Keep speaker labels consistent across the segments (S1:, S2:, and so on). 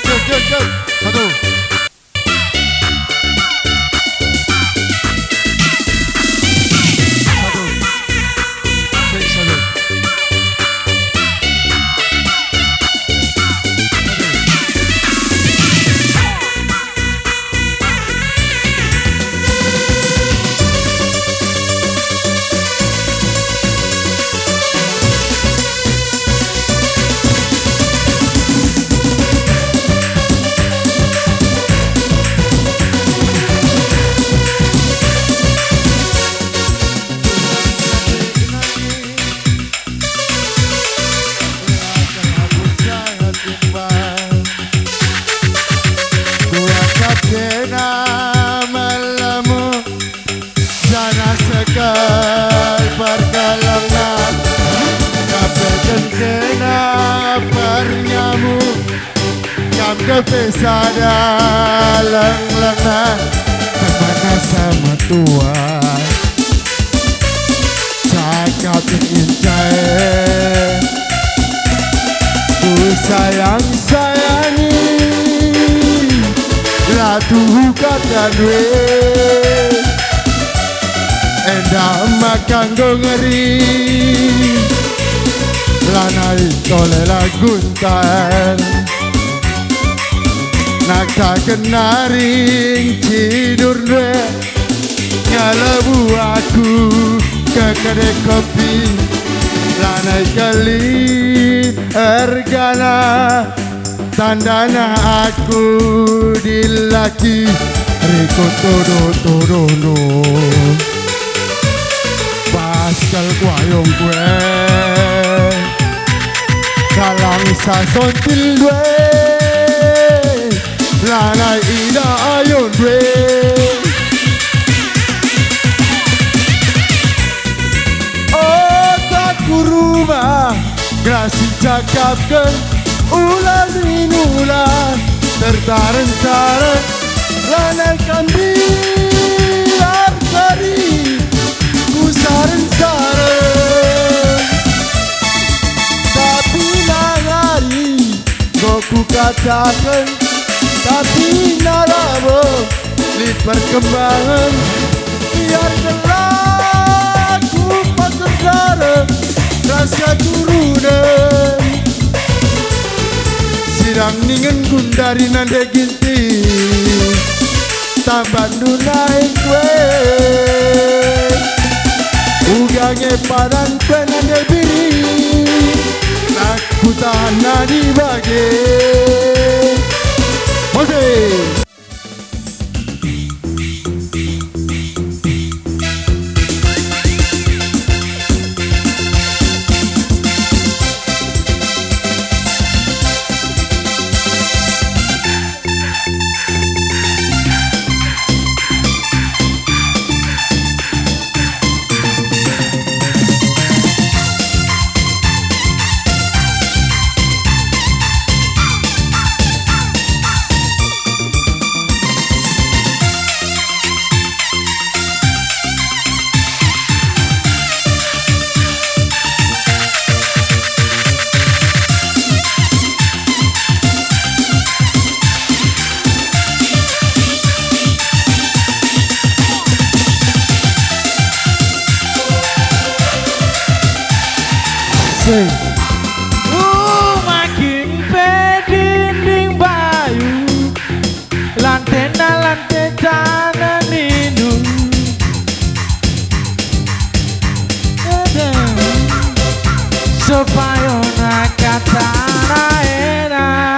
S1: Satu. Sekal pergelangan kapten kena pernyamu kam kepesada leng-lengna kemana sama Tuhan cakap injai ku sayang-sayangi ratu kata dwe endah makan ngeri lanai tole laguntar nak tak kenaring tidur dwe ngalebu aku ke kedai kopi lanai kali ergana tandana aku dilaki riko todo Pascal kuayong gue kalang sasontil gue lanai ida ayon gue otakku rumah grasi cakapkan ulan minulan tertaran-taran lanai kambiar kari sareng-sareng tapi nangari goku katakan tapi narabo di perkembangan biar kelaku paterdara rasa turunan sirang ningen gundari nande ginti tambandu naik kue Ugange padan penan debiri aku tanah di bagi Mose
S2: makin pedinding bayu lantai tanah ninu supaya nak kata enak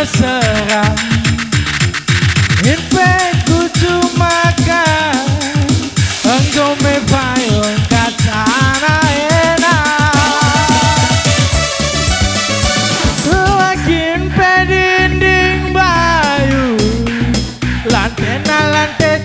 S2: mesra Inpe kudu makan Engkau me payung katana enak Lakin pedinding bayu Lantai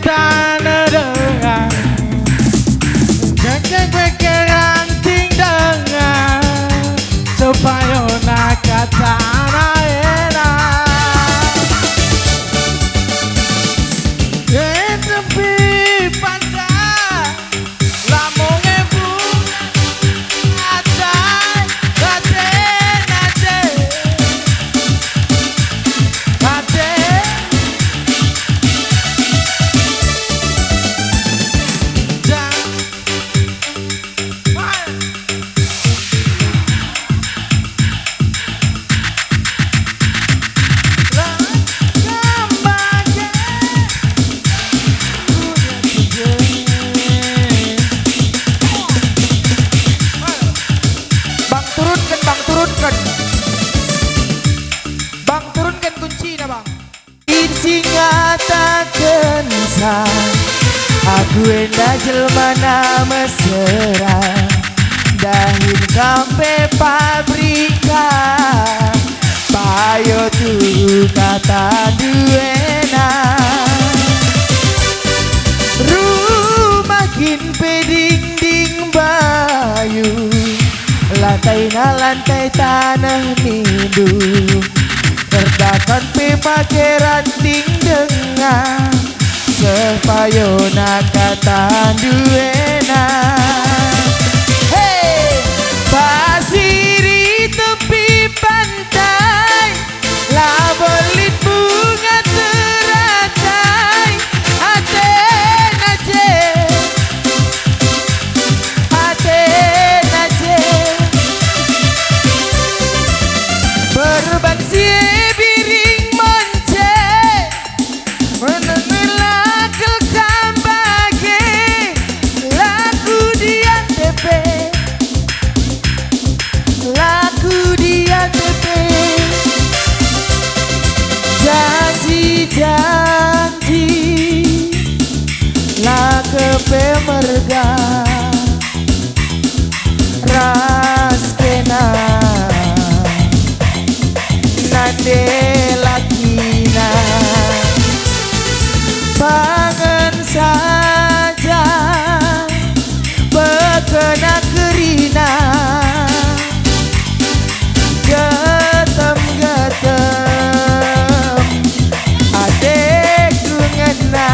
S2: tanah dengan Cek pikiran ting dengan Supaya nak katana enak Di tepi pantai Lamonge bunga Atai Ate Bang turunkan kuncinya bang
S3: Icing ngatakeun aku endah jelmana mesra dahin kampe pabrika payo tu kata duena rumakin peding bayu lantai tanah nindu terdakan pemakai ranting dengan sepayona kata duena hey pasiri tepi pantai labelit bunga teratai Aten aje berban biring monce menengelah kekambage laku dia tepe janji lah kepe merga raskena nade lakina pangan saja bekena kerina getem adek ngena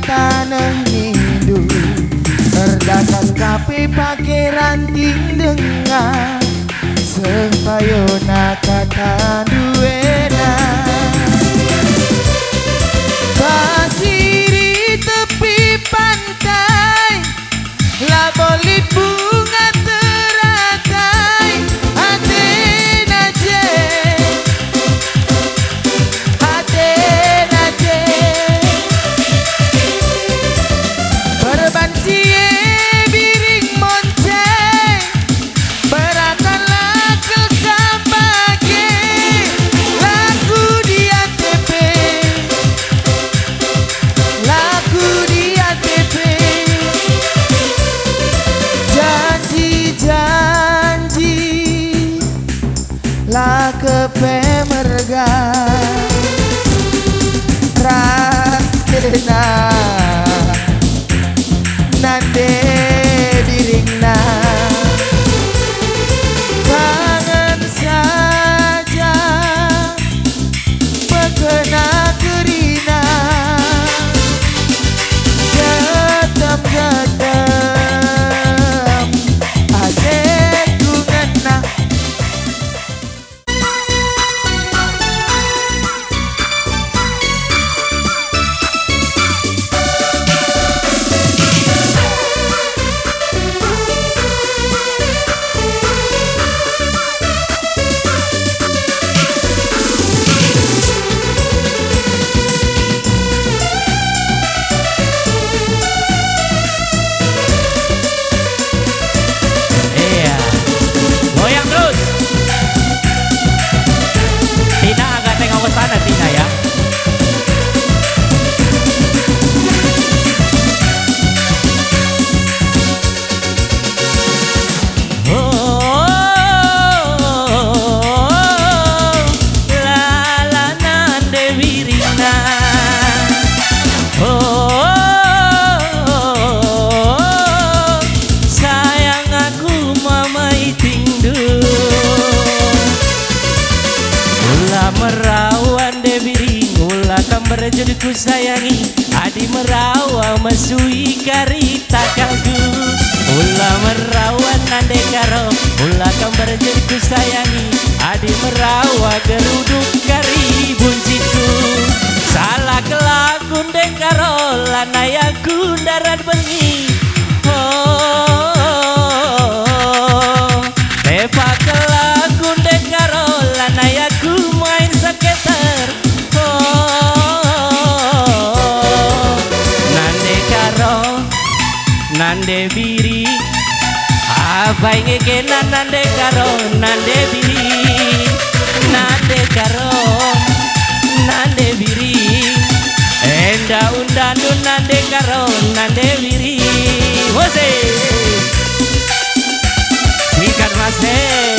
S3: tanah nindu terdakan kape pakai ranting dengan sepayona kata duena pasiri tepi pantai labolit bunga teratai Aten aje berban biring monceng berakanlah kekambage laku dia tepe janji lah kepe merga raskena nande biringna ku sayangi, adi merawa mesui kari takalku. Ulah merawan nande karo, ulah kambar ku sayangi, adi merawa geruduk kari bunciku. Salah kelakun dek karo, lanayaku darat bengi. Tepa kelakun dek karo, lanayaku main skater. Nande karo, nande biri, apa ingin nande karo, nande biri, nande karo, nande biri, enda undanu nande karo, nande biri, wose, sikat masih.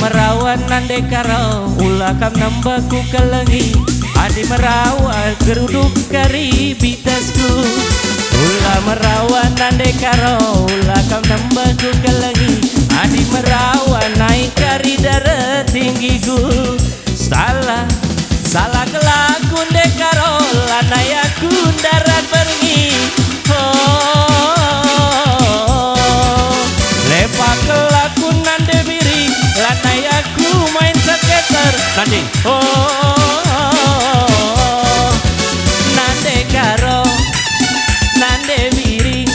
S3: Merawan nande karo, ulah kam nambah ku kelengi, adi merawan geruduk kari bitasku. Ulah merawan nande karo, ulah kam nambah ku kelengi, adi merawan naik kari darah tinggiku. Salah, salah kelakun dek karo, lanayaku darat pergi. Lepak kelakun nande biri, lanayaku main skater. Nande, nande karo, nande biri,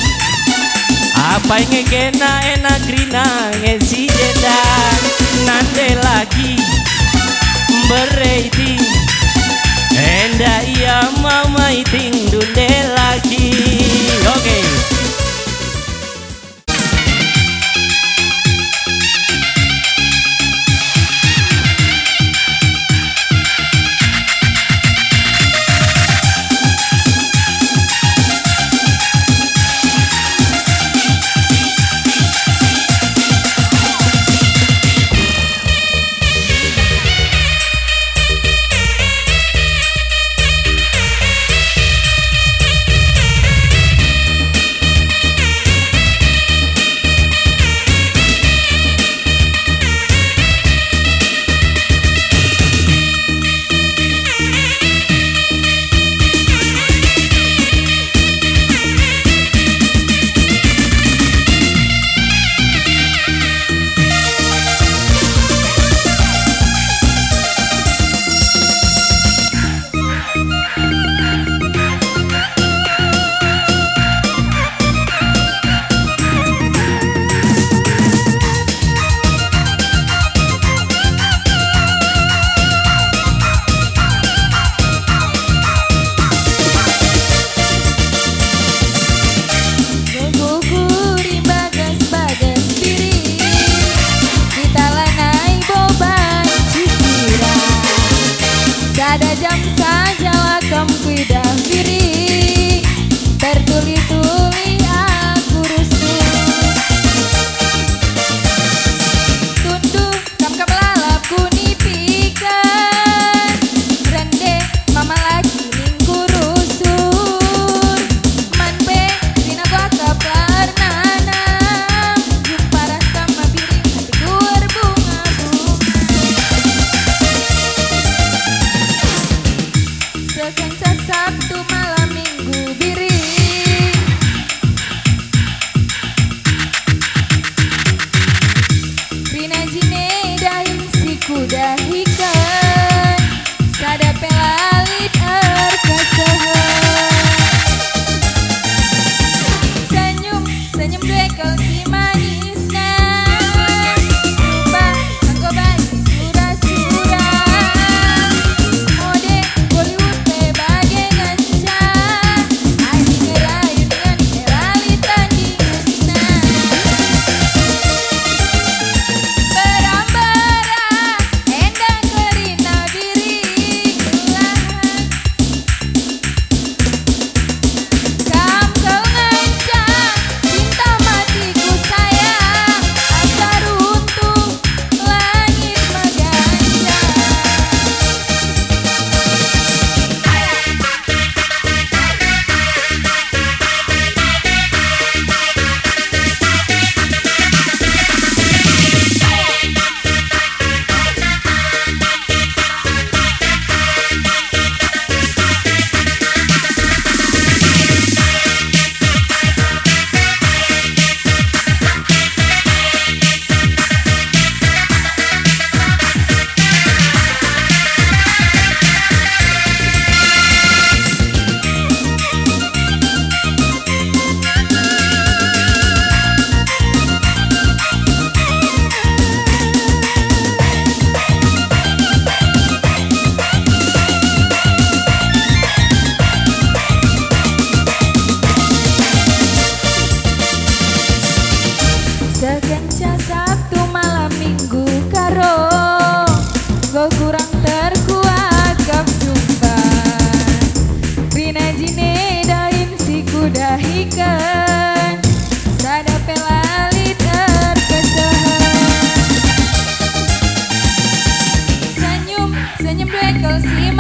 S3: apa yang kena enak rina ngesi jeda. Nande lagi bereiting, enda iya mama iting dunde lagi. Oke.
S4: Ada jam saja lakam kuidah diri, tertuli-tuli aku rusuh. Tunduk kam lalap kunipikan, rende mama lagi minggu rusur. Manpe dina gua kaplar nanam, jumpa rasa mabiring hati kuar bunga-bunga. Sekansa Sabtu malam kurang terkuat kap jumpa Rina jine dain si kuda ikan Sada pelali terkesan Senyum, senyum dekel si